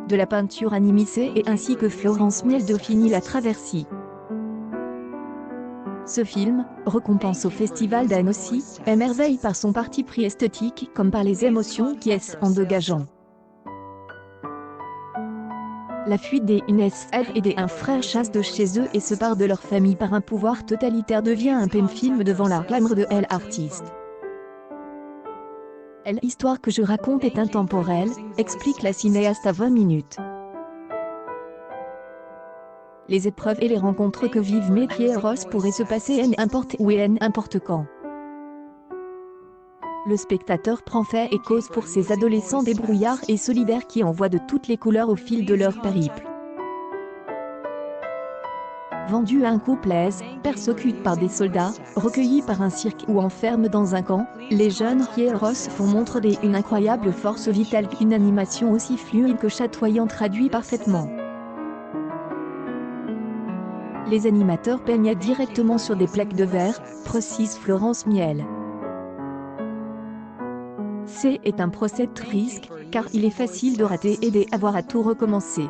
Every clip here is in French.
de la peinture animissée et ainsi que Florence Miel définit La Traversée. Ce film, récompense au Festival d'Annecy, émerveille par son parti pris esthétique comme par les émotions qui en dégageant. La fuite des UNSF et des un frère chasse de chez eux et se part de leur famille par un pouvoir totalitaire devient un peine film devant la glamour de l'artiste. L'histoire que je raconte est intemporelle, explique la cinéaste à 20 minutes. Les épreuves et les rencontres que vivent Mickey et Ross pourraient se passer n'importe où et n'importe quand. Le spectateur prend fait et cause pour ces adolescents débrouillards et solidaires qui en voient de toutes les couleurs au fil de leur périple. Vendus à un couple persécutés par des soldats, recueillis par un cirque ou enfermés dans un camp, les jeunes Mickey et Ross font montre d'une incroyable force vitale qu'une animation aussi fluide que chatoyante traduit parfaitement. Les animateurs peignent directement sur des plaques de verre, précise Florence Miel. C'est un procès de risque, car il est facile de rater et d'avoir à tout recommencer.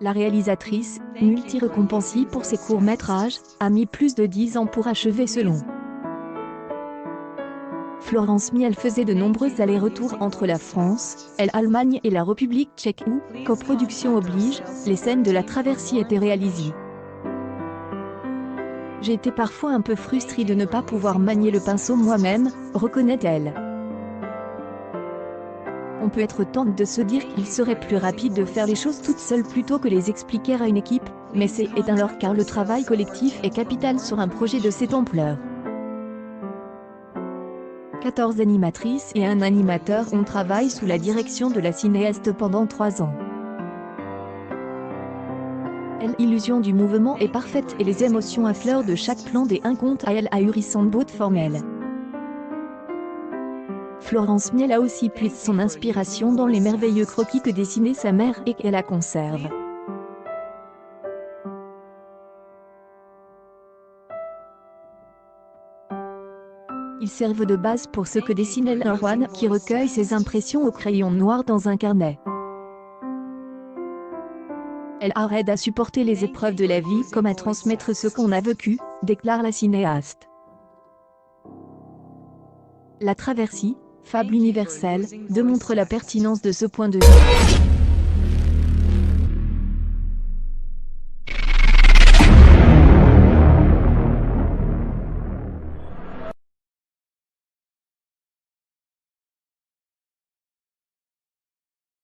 La réalisatrice, multi-récompensée pour ses courts-métrages, a mis plus de 10 ans pour achever ce long. Florence Miel faisait de nombreux allers-retours entre la France, l'Allemagne et la République tchèque où, coproduction oblige, les scènes de La Traversée étaient réalisées. J'ai été parfois un peu frustrée de ne pas pouvoir manier le pinceau moi-même, reconnaît-elle. On peut être tenté de se dire qu'il serait plus rapide de faire les choses toute seule plutôt que les expliquer à une équipe, mais c'est alors car le travail collectif est capital sur un projet de cette ampleur. 14 animatrices et un animateur ont travaillé sous la direction de la cinéaste pendant 3 ans. L'illusion du mouvement est parfaite et les émotions affleurent de chaque plan des un conte à ahurissante beauté formelle. Florence Miel a aussi puisé son inspiration dans les merveilleux croquis que dessinait sa mère et qu'elle la conserve. Ils servent de base pour ce que dessinait Erwan qui recueille ses impressions au crayon noir dans un carnet. Elle aide à supporter les épreuves de la vie comme à transmettre ce qu'on a vécu, déclare la cinéaste. La Traversée, fable universelle, démontre la pertinence de ce point de vue.